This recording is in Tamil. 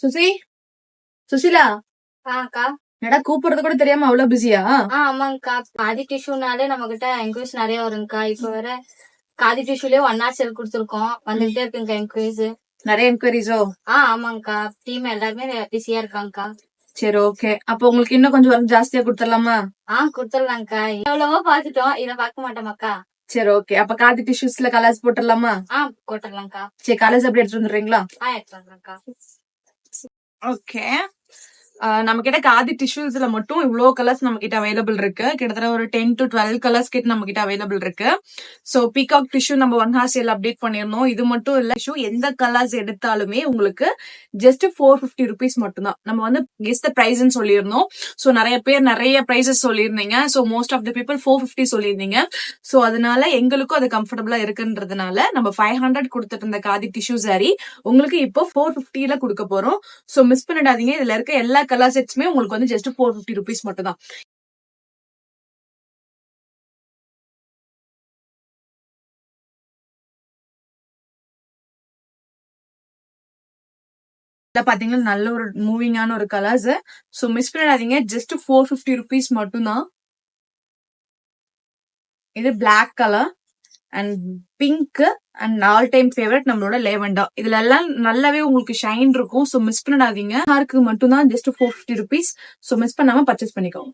சுசி சுசிலா அக்கா என்னடா கூப்பிடுறது கூட தெரியாம அவ்வளவு பிஸியா? ஆமாங்கக்கா. காதி டிஷ்யூனாலே நம்ம கிட்ட என்கொயரிஸ் நிறைய வருங்கக்கா. இப்ப வேற காதி டிஷ்யூலயே 1 hour செல் கொடுத்துருக்கோம். வந்துகிட்டே இருக்குங்க என்கொயரிஸ். நிறைய என்கொயரிஸோ? ஆமாங்கக்கா. டீம் எல்லாருமே பிஸியா இருக்காங்கக்கா. சரி, ஓகே. அப்ப உங்களுக்கு இன்னும் கொஞ்சம் ஒர்க் ஜாஸ்தியா கொடுத்துடலாமா? கொடுத்துடலாங்கக்கா. எவ்வளவோ பாத்துட்டோம், இத பாக்க மாட்டோமாக்கா? சரி, ஓகே. அப்ப காதி டிஷ்யூஸ்ல கலர்ஸ் போட்டுடலாமா? போட்டுடலாம்க்கா. சரி, கலர்ஸ் எப்படி எடுத்துட்டு வந்துடுறீங்களா? எடுத்து வந்துடுறேன்க்கா. ஓகே. நம்ம கிட்ட காதி டிஷ்யூஸ்ல மட்டும் இவ்வளவு கலர்ஸ் நம்ம கிட்ட அவைலபிள் இருக்கு. கிட்டத்தட்ட ஒரு 10 to 12 கலர்ஸ் கிட்ட நம்ம கிட்ட அவைலபிள் இருக்கு. சோ பீகாக் டிஷ்யூ நம்ம 1 hour சேல் அப்டேட் பண்ணிருந்தோம். இது மட்டும் இல்ல, டிஷ்யூ எந்த கலர்ஸ் எடுத்தாலுமே உங்களுக்கு ஜஸ்ட் 450 rupees மட்டும் தான். நம்ம வந்து கெஸ் த பிரைஸ் சொல்லியிருந்தோம். சோ நிறைய பேர் நிறைய பிரைசஸ் சொல்லியிருந்தீங்க. So most of the people 450 சொல்லியிருந்தீங்க. சோ அதனால எங்களுக்கும் அது கம்ஃபர்டபுளா இருக்குன்றதுனால நம்ம 500 கொடுத்துட்டு இருந்த காதி டிஷ்யூ சாரி உங்களுக்கு இப்போ 450ல கொடுக்க போறோம். சோ மிஸ் பண்ணிடாதீங்க. இதுல இருக்க எல்லா கலர் செட்ஸ்மே உங்களுக்கு வந்து ஜஸ்ட் 450 rupees மட்டும் தான். பாத்தீங்கன்னா நல்ல ஒரு மூவிங்கான ஒரு கலர்ஸ். சோ மிஸ் பண்ணிடாதீங்க. ஜஸ்ட் 450 rupees மட்டும் தான். இது black colour and pink and all time favourite நம்மளோட லேவண்டா. இதுல எல்லாம் நல்லாவே உங்களுக்கு ஷைன் இருக்கும். சோ மிஸ் பண்ணிடாதீங்க. யாருக்கு மட்டும் தான் ஜஸ்ட் 450 rupees. சோ மிஸ் பண்ணாம பர்ச்சேஸ் பண்ணிக்கோங்க.